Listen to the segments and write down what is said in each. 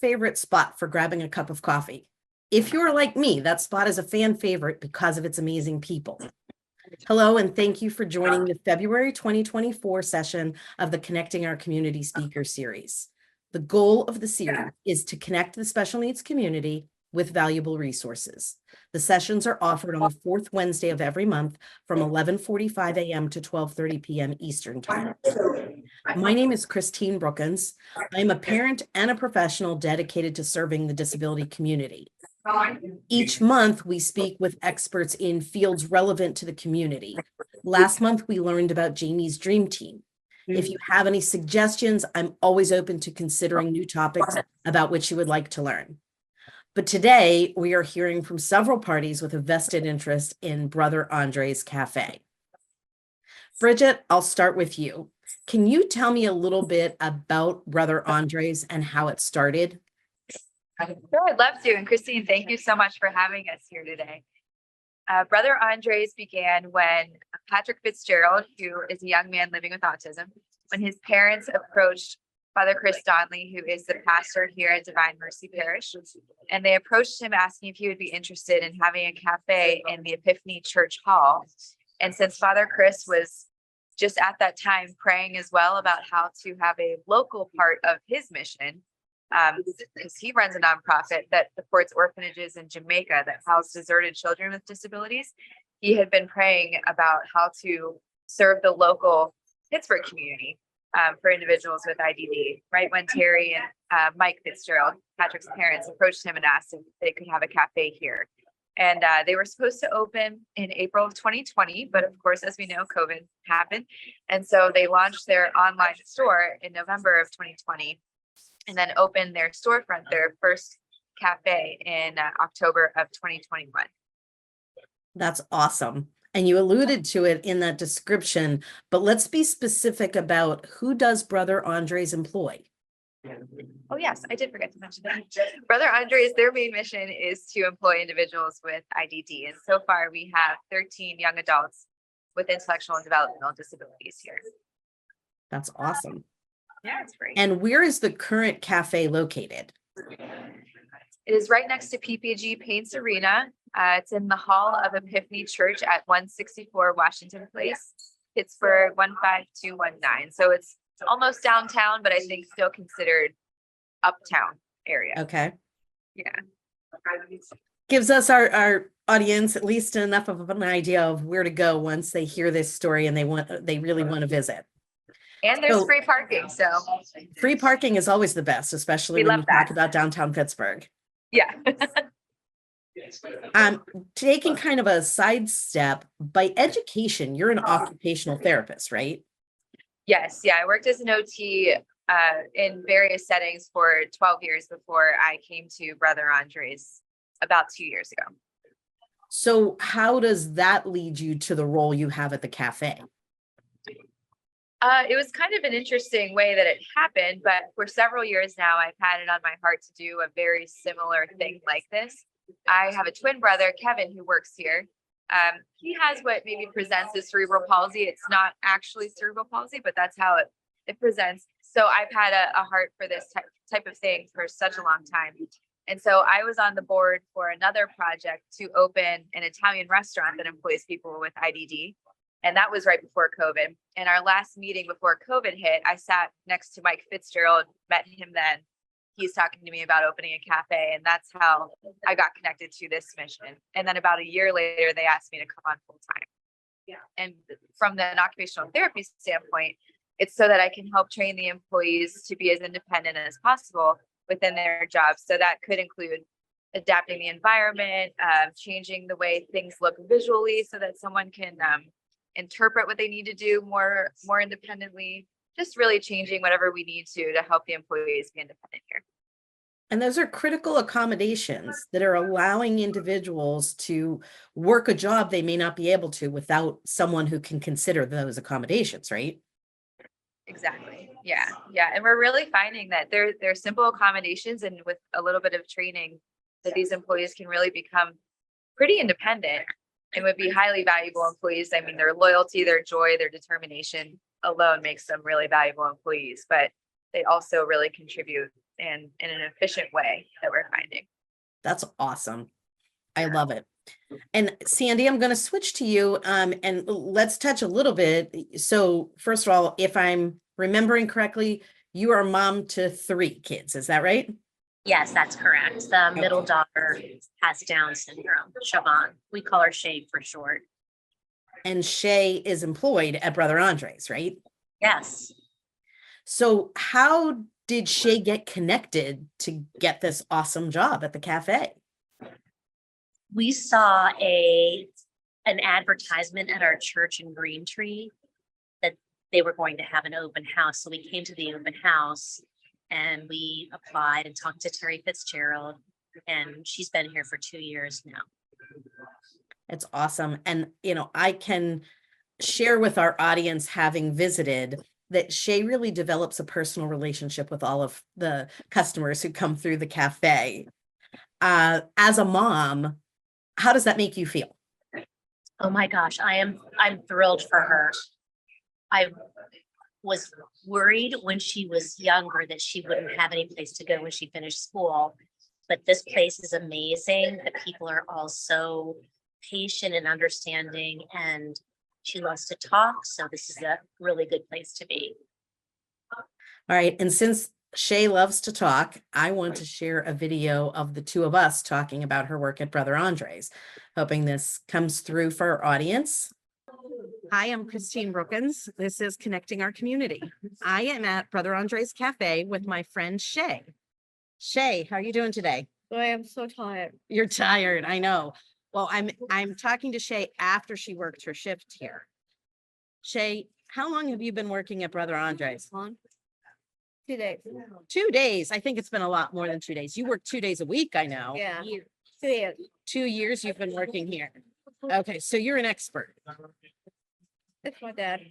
favorite spot for grabbing a cup of coffee? If you're like me, that spot is a fan favorite because of its amazing people. Hello, and thank you for joining the February 2024 session of the Connecting Our Community Speaker Series. The goal of the series is to connect the special needs community with valuable resources. The sessions are offered on the fourth Wednesday of every month from 11:45 a.m. to 12:30 p.m. Eastern Time. My name is Christine Brookins. I'm a parent and a professional dedicated to serving the disability community. Each month, we speak with experts in fields relevant to the community. Last month, we learned about Jamie's Dream Team. If you have any suggestions, I'm always open to considering new topics about which you would like to learn. But today, we are hearing from several parties with a vested interest in Brother Andre's Café. Bridget, I'll start with you. Can you tell me a little bit about Brother Andre's and how it started? Sure, I'd love to. And Christine, thank you so much for having us here today. Brother Andre's began when Patrick Fitzgerald, who is a young man living with autism, when his parents approached Father Chris Donnelly, who is the pastor here at Divine Mercy Parish, and they approached him asking if he would be interested in having a cafe in the Epiphany Church Hall. And since Father Chris was just at that time praying as well about how to have a local part of his mission, because he runs a nonprofit that supports orphanages in Jamaica that house deserted children with disabilities, he had been praying about how to serve the local Pittsburgh community for individuals with IDD, right when Terry and Mike Fitzgerald, Patrick's parents, approached him and asked if they could have a cafe here. And they were supposed to open in April of 2020, but of course, as we know, COVID happened. And so they launched their online store in November of 2020 and then opened their storefront, their first cafe in October of 2021. That's awesome. And you alluded to it in that description, but let's be specific about who does Brother Andre's employ? Oh, yes, I did forget to mention that. Brother Andre's, their main mission is to employ individuals with IDD. And so far, we have 13 young adults with intellectual and developmental disabilities here. That's awesome. Yeah, it's great. And where is the current cafe located? It is right next to PPG Paints Arena. It's in the hall of Epiphany Church at 164 Washington Place, Pittsburgh 15219. So it's almost downtown, but I think still considered uptown area. Okay. Yeah. Gives us our audience at least enough of an idea of where to go once they hear this story and they really want to visit. And there's free parking. So free parking is always the best, especially when you talk about downtown Pittsburgh. Yeah. Taking kind of a sidestep, by education, you're an occupational therapist, right? Yes. Yeah. I worked as an OT in various settings for 12 years before I came to Brother Andre's about 2 years ago. So how does that lead you to the role you have at the cafe? It was kind of an interesting way that it happened, but for several years now, I've had it on my heart to do a very similar thing like this. I have a twin brother, Kevin, who works here. He has what maybe presents as cerebral palsy. It's not actually cerebral palsy, but that's how it presents. So I've had a heart for this type of thing for such a long time. And so I was on the board for another project to open an Italian restaurant that employs people with IDD. And that was right before COVID. And our last meeting before COVID hit, I sat next to Mike Fitzgerald, met him then. He's talking to me about opening a cafe. And that's how I got connected to this mission. And then about a year later, they asked me to come on full time. Yeah. And from an occupational therapy standpoint, it's so that I can help train the employees to be as independent as possible within their jobs. So that could include adapting the environment, changing the way things look visually so that someone can interpret what they need to do more independently, just really changing whatever we need to help the employees be independent here. And those are critical accommodations that are allowing individuals to work a job they may not be able to without someone who can consider those accommodations, right? Exactly. Yeah. And we're really finding that they're simple accommodations, and with a little bit of training, that these employees can really become pretty independent and would be highly valuable employees. I mean, their loyalty, their joy, their determination alone makes them really valuable employees, but they also really contribute and in an efficient way that we're finding. That's awesome. I love it. And Sandy, I'm going to switch to you and let's touch a little bit. So first of all, if I'm remembering correctly, you are a mom to 3 kids. Is that right? Yes, that's correct. The middle daughter has Down syndrome, Siobhan. We call her Shay for short. And Shay is employed at Brother Andre's, right? Yes. So how did Shay get connected to get this awesome job at the cafe? We saw an advertisement at our church in Greentree that they were going to have an open house. So we came to the open house and we applied and talked to Terry Fitzgerald, and she's been here for 2 years now. It's awesome. And, you know, I can share with our audience, having visited, that Shay really develops a personal relationship with all of the customers who come through the cafe. As a mom, how does that make you feel? Oh my gosh, I'm thrilled for her. I was worried when she was younger that she wouldn't have any place to go when she finished school. But this place is amazing. The people are all so patient and understanding, and she loves to talk. So this is a really good place to be. All right. And since Shay loves to talk, I want to share a video of the 2 of us talking about her work at Brother Andre's, hoping this comes through for our audience. Hi, I'm Christine Brookins. This is Connecting Our Community. I am at Brother Andre's Cafe with my friend Shay. Shay, how are you doing today? I am so tired. You're tired, I know. Well, I'm talking to Shay after she worked her shift here. Shay, how long have you been working at Brother Andre's? 2 days. 2 days. I think it's been a lot more than 2 days. You work 2 days a week, I know. Yeah. 2 years. 2 years you've been working here. Okay, so you're an expert. It's my dad.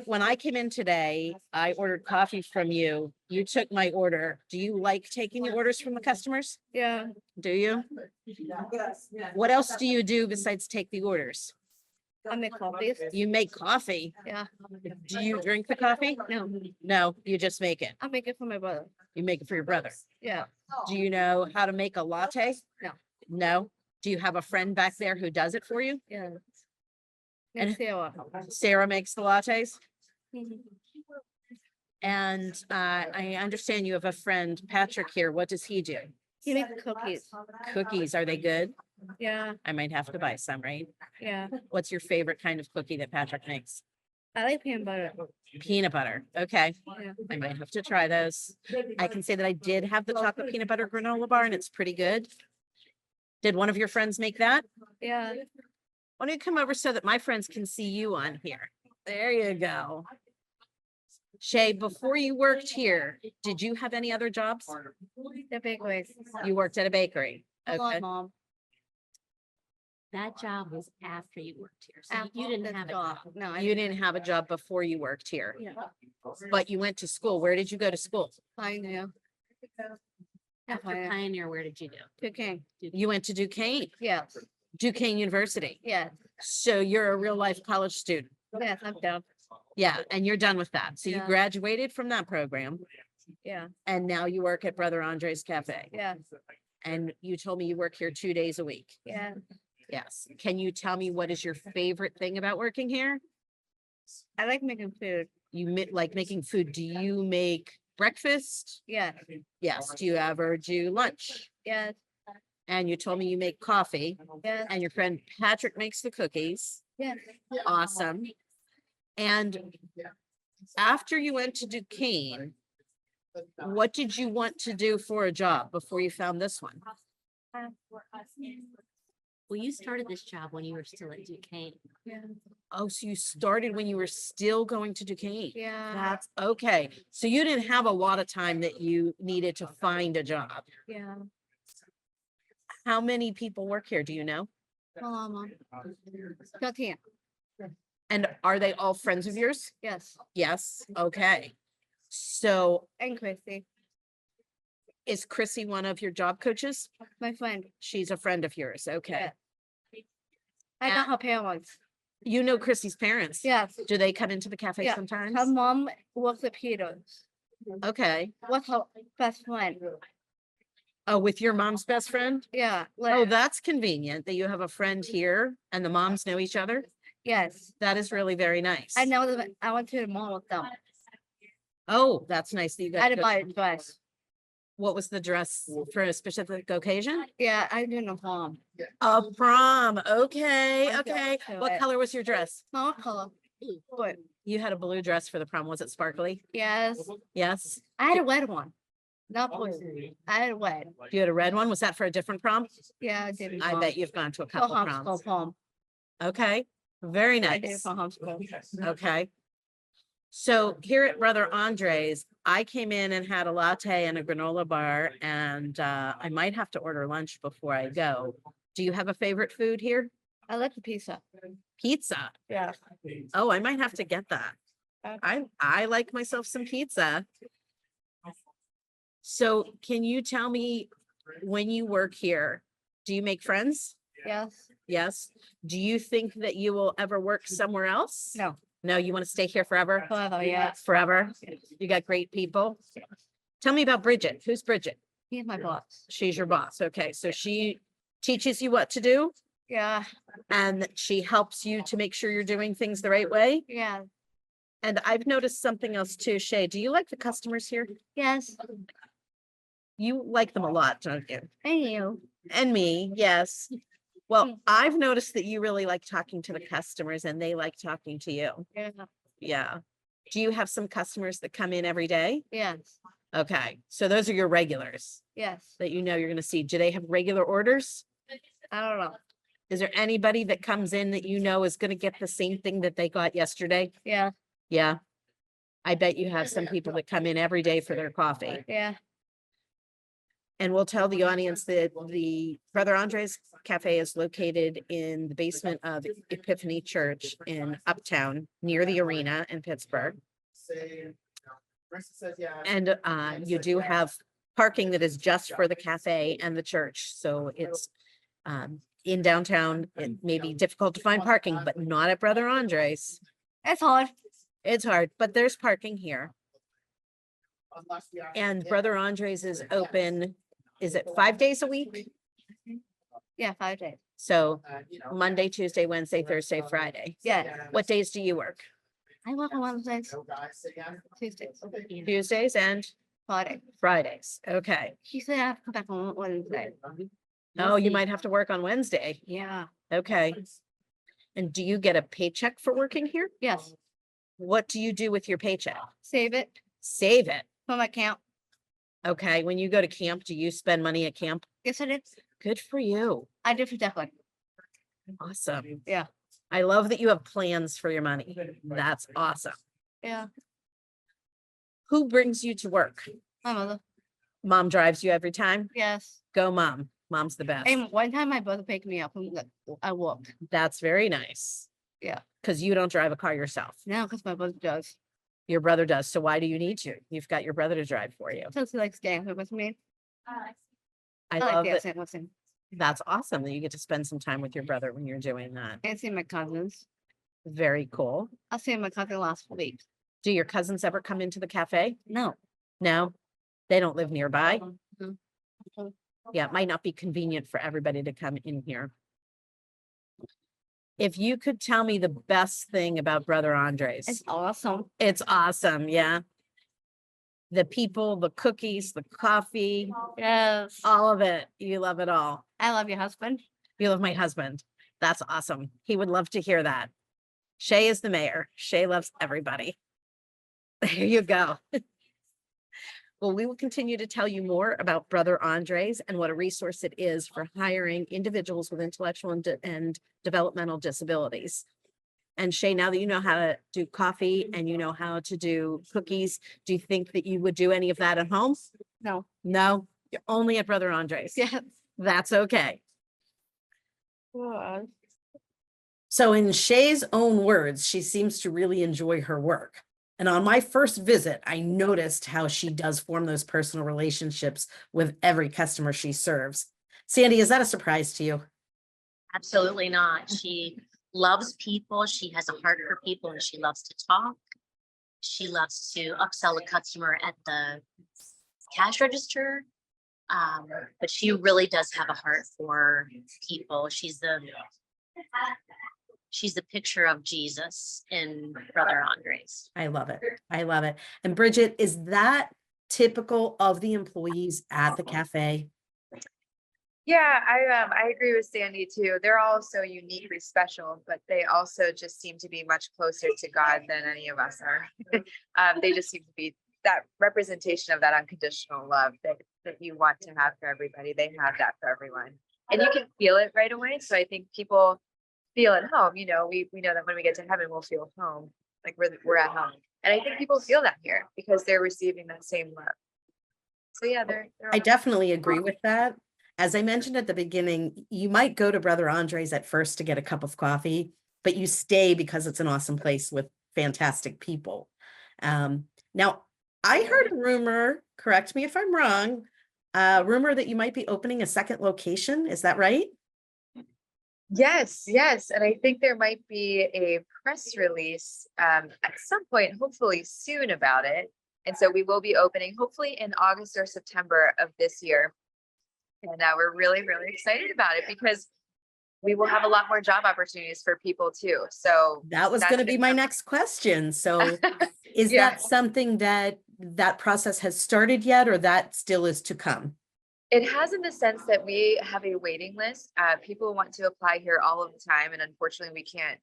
When I came in today, I ordered coffee from you. You took my order. Do you like taking the orders from the customers? Yeah. Do you? What else do you do besides take the orders? I make coffees. You make coffee. Yeah. Do you drink the coffee? No, No, you just make it. I make it for my brother. You make it for your brother. Yeah. Do you know how to make a latte? No. No? Do you have a friend back there who does it for you? Yeah. And- And Sarah. Sarah makes the lattes? Mhm. And I understand you have a friend, Patrick, here. What does he do? He makes cookies. Cookies, are they good? Yeah. I might have to buy some, right? Yeah. What's your favorite kind of cookie that Patrick makes? I like peanut butter. Peanut butter. Okay. Yeah. I might have to try those. I can say that I did have the chocolate peanut butter granola bar and it's pretty good. Did one of your friends make that? Yeah. Why don't you come over so that my friends can see you on here? There you go. Shay, before you worked here, did you have any other jobs? The bakeries. You worked at a bakery. Hold on, Okay. Mom. That job was after you worked here, so After you didn't the have a job. job. No, You didn't have a job before you worked here, Yeah. but you went to school. Where did you go to school? Pioneer. After Pioneer. Pioneer, where did you do? Cooking. You went to Duquesne, Yes. Duquesne University. Yes. So you're a real life college student. Yes. I'm done. Yeah, and you're done with that. So you Yeah. graduated from that program Yeah. and now you work at Brother Andre's Cafe. Yeah. And you told me you work here 2 days a week. Yeah. Yes. Can you tell me what is your favorite thing about working here? I like making food. You like making food. Do you make breakfast? Yeah. Yes. Do you ever do lunch? Yes. And you told me you make coffee Yes. and your friend Patrick makes the cookies. Yes. Awesome. And after you went to Duquesne, what did you want to do for a job before you found this one? Well, you started this job when you were still at Duquesne. Yeah. Oh, so you started when you were still going to Duquesne. Yeah. That's okay. So you didn't have a lot of time that you needed to find a job. Yeah. How many people work here? Do you know? Mom. 13. And are they all friends of yours? Yes. Yes. Okay. So And Chrissy, is Chrissy one of your job coaches? my friend. She's a friend of yours. Okay. Yeah. I got her parents. You know Chrissy's parents? Yes. Do they come into the cafe Yeah. sometimes? Her mom works at Peter's. Okay. What's her best friend? Oh, with your mom's best friend? Yeah. Oh, that's convenient that you have a friend here and the moms know each other. Yes. That is really very nice. I know that I went to the mall with them. Oh, that's nice that you I got had to to go- buy a dress. What was the dress for a specific occasion? Yeah, I didn't know prom. A prom. Okay, I okay. got What it. color was your dress? Small color. But You had a blue dress for the prom. Was it sparkly? yes, Yes. I had a red one. Not blue. I had a red. You had a red one. Was that for a different prom? Yeah, I did. I bet you've gone to a For couple homeschool proms. prom. Okay, very I did it nice. for homeschool. Okay. So here at Brother Andre's, I came in and had a latte and a granola bar, and I might have to order lunch before I go. Do you have a favorite food here? I like the pizza. Pizza. Yeah. Oh, I might have to get that. Okay. I like myself some pizza. So can you tell me, when you work here, do you make friends? Yes. Yes. Do you think that you will ever work somewhere else? No. No, you want to stay here forever? However, yeah. Forever? You got great people? Tell me about Bridget. Who's Bridget? He's my boss. She's your boss. Okay, so she teaches you what to do Yeah. and she helps you to make sure you're doing things the right way. Yeah. And I've noticed something else too. Shay, do you like the customers here? Yes. You like them a lot, don't you? And you. And me, yes. Well, Mm. I've noticed that you really like talking to the customers and they like talking to you. Yeah. Yeah. Do you have some customers that come in every day? Yes. Okay, so those are your regulars Yes. that you know you're gonna see. Do they have regular orders? I don't know. Is there anybody that comes in that you know is gonna get the same thing that they got yesterday? Yeah. Yeah. I bet you have some people that come in every day for their coffee. Yeah. And we'll tell the audience that the Brother Andre's Cafe is located in the basement of Epiphany Church in Uptown, near the arena in Pittsburgh. And you do have parking that is just for the cafe and the church. So it's in downtown. It may be difficult to find parking, but not at Brother Andre's. It's hard. It's hard, but there's parking here. And Brother Andre's is open, is it 5 days a week? Yeah, 5 days. So Monday, Tuesday, Wednesday, Thursday, Friday. Yeah. What days do you work? I work on Wednesdays, Tuesdays, Tuesdays and Friday. Fridays. Okay. She said I have to come back on Wednesday. Oh, you might have to work on Wednesday. Yeah. Okay. And do you get a paycheck for working here? Yes. What do you do with your paycheck? Save it Save it. from my account. Okay. When you go to camp, do you spend money at camp? Yes, I did. Good for you. I did for Declan. Awesome. Yeah. I love that you have plans for your money. That's awesome. Yeah. Who brings you to work? My mother. Mom drives you every time? Yes. Go mom. Mom's the best. And one time my brother picked me up from I walked. That's very nice. Yeah. Because you don't drive a car yourself. Now because my brother does. Your brother does. So why do you need to? You've got your brother to drive for you. Since he likes dancing with me. I like love that. dancing with him. That's awesome that you get to spend some time with your brother when you're doing that. And see my cousins. Very cool. I see my cousin last week. Do your cousins ever come into the cafe? No. No, they don't live nearby. Mhm. Yeah, it might not be convenient for everybody to come in here. If you could tell me the best thing about Brother Andre's. It's awesome. It's awesome, yeah. The people, the cookies, the coffee, Yes. all of it. You love it all. I love your husband. You love my husband. That's awesome. He would love to hear that. Shay is the mayor. Shay loves everybody. There you go. Well, we will continue to tell you more about Brother Andre's and what a resource it is for hiring individuals with intellectual and developmental disabilities. And Shay, now that you know how to do coffee and you know how to do cookies, do you think that you would do any of that at home? No. No, you're only at Brother Andre's. Yes. That's okay. Well, So in Shay's own words, she seems to really enjoy her work. And on my first visit, I noticed how she does form those personal relationships with every customer she serves. Sandy, is that a surprise to you? Absolutely not. She loves people. She has a heart for people and she loves to talk. She loves to upsell a customer at the cash register. But she really does have a heart for people. She's the picture of Jesus in Brother Andres. I love it. I love it. And Bridget, is that typical of the employees at the cafe? Yeah, I agree with Sandy too. They're all so uniquely special, but they also just seem to be much closer to God than any of us are. They just seem to be that representation of that unconditional love that you want to have for everybody. They have that for everyone, and you can feel it right away. So I think people feel at home. You know, we know that when we get to heaven, we'll feel home, like we're at home. And I think people feel that here because they're receiving that same love. So yeah, they're I definitely agree with that. As I mentioned at the beginning, you might go to Brother Andres at first to get a cup of coffee, but you stay because it's an awesome place with fantastic people. Now, I heard a rumor, correct me if I'm wrong, rumor that you might be opening a second location. Is that right? Yes. And I think there might be a press release at some point, hopefully soon about it. And so we will be opening hopefully in August or September of this year. And we're really, really excited about it because we will have a lot more job opportunities for people too. So That was going to be my next question. So is Yeah. that something that process has started yet, or that still is to come? It has, in the sense that we have a waiting list. People want to apply here all of the time. And unfortunately, we can't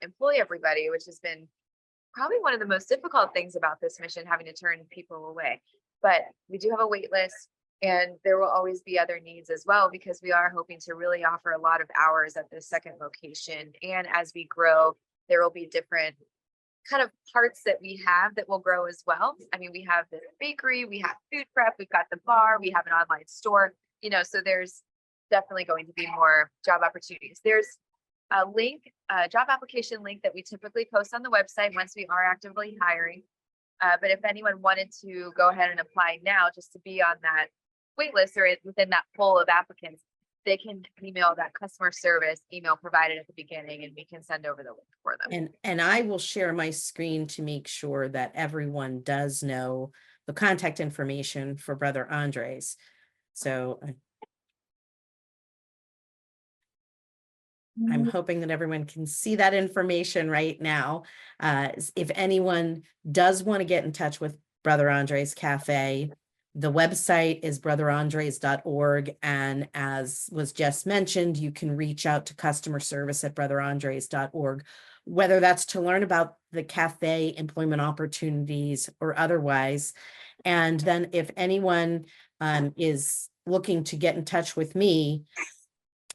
employ everybody, which has been probably one of the most difficult things about this mission, having to turn people away. But we do have a wait list. And there will always be other needs as well, because we are hoping to really offer a lot of hours at the second location. And as we grow, there will be different kind of parts that we have that will grow as well. I mean, we have the bakery, we have food prep, we've got the bar, we have an online store, you know, so there's definitely going to be more job opportunities. There's a link, a job application link that we typically post on the website once we are actively hiring. But if anyone wanted to go ahead and apply now just to be on that wait list or within that pool of applicants, they can email that customer service email provided at the beginning, and we can send over the link for them. And I will share my screen to make sure that everyone does know the contact information for Brother Andres. So I'm hoping that everyone can see that information right now. If anyone does want to get in touch with Brother Andres Cafe, the website is brotherandres.org. And as was just mentioned, you can reach out to customer service at brotherandres.org, whether that's to learn about the cafe employment opportunities or otherwise. And then if anyone is looking to get in touch with me,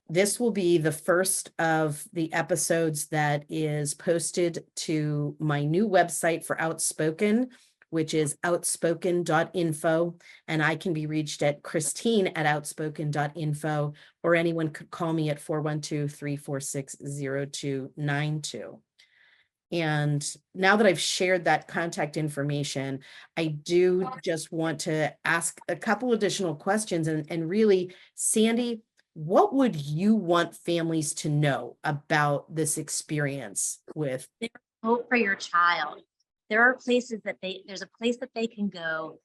this will be the first of the episodes that is posted to my new website for Outspoken, which is outspoken.info. And I can be reached at Christine@outspoken.info, or anyone could call me at 412-346-0292. And now that I've shared that contact information, I do just want to ask a couple additional questions. And really, Sandy, what would you want families to know about this experience with? Hope for your child. There are places that there's a place that they can go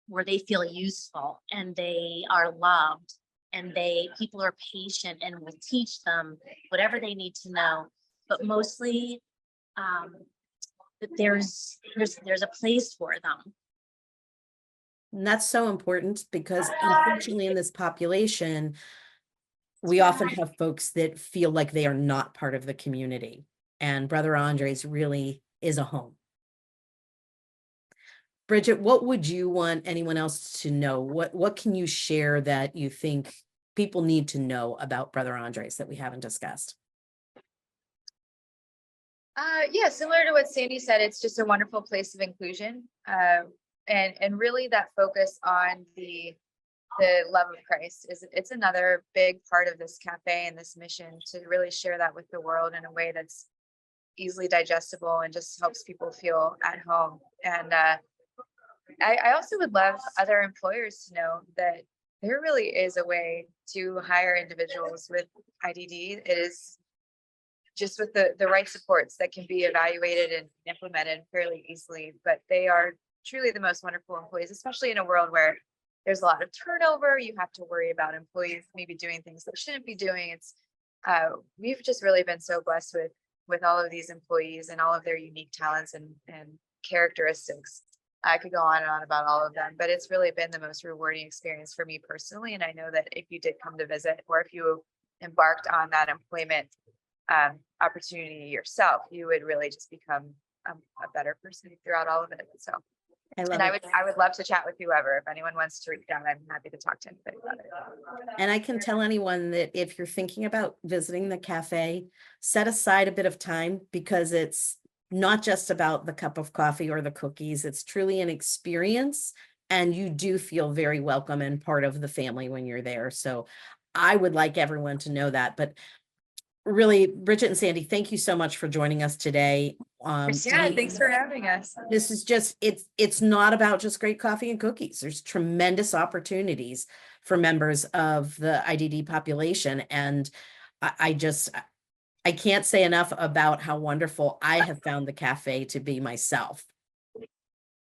where they feel useful and they are loved, and people are patient and will teach them whatever they need to know. But mostly that there's a place for them. And that's so important, because unfortunately in this population, we often have folks that feel like they are not part of the community, and Brother Andres really is a home. Bridget, what would you want anyone else to know? What can you share that you think people need to know about Brother Andres that we haven't discussed? Yeah, similar to what Sandy said, it's just a wonderful place of inclusion, and really that focus on the love of Christ it's another big part of this cafe and this mission, to really share that with the world in a way that's easily digestible and just helps people feel at home. And I also would love other employers to know that there really is a way to hire individuals with IDD. just with the right supports that can be evaluated and implemented fairly easily. But they are truly the most wonderful employees, especially in a world where there's a lot of turnover. You have to worry about employees maybe doing things they shouldn't be doing. It's we've just really been so blessed with all of these employees and all of their unique talents and characteristics. I could go on and on about all of them, but it's really been the most rewarding experience for me personally. And I know that if you did come to visit, or if you embarked on that employment opportunity yourself, you would really just become a better person throughout all of it. So, I love and it. I would love to chat with whoever. If anyone wants to reach out, I'm happy to talk to anybody about it. And I can tell anyone that if you're thinking about visiting the cafe, set aside a bit of time, because it's not just about the cup of coffee or the cookies. It's truly an experience, and you do feel very welcome and part of the family when you're there. So I would like everyone to know that. But really, Bridget and Sandy, thank you so much for joining us today. Yeah, thanks for having us. This is just, it's not about just great coffee and cookies. There's tremendous opportunities for members of the IDD population. And I can't say enough about how wonderful I have found the cafe to be myself.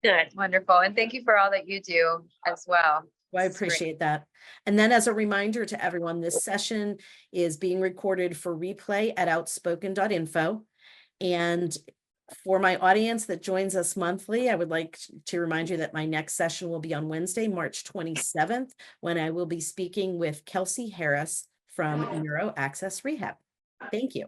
Good. Wonderful. And thank you for all that you do as well. Well, I This is great. appreciate that. And then as a reminder to everyone, this session is being recorded for replay at outspoken.info. And for my audience that joins us monthly, I would like to remind you that my next session will be on Wednesday, March 27th, when I will be speaking with Kelsey Harris from Neuro Access Rehab. Thank you.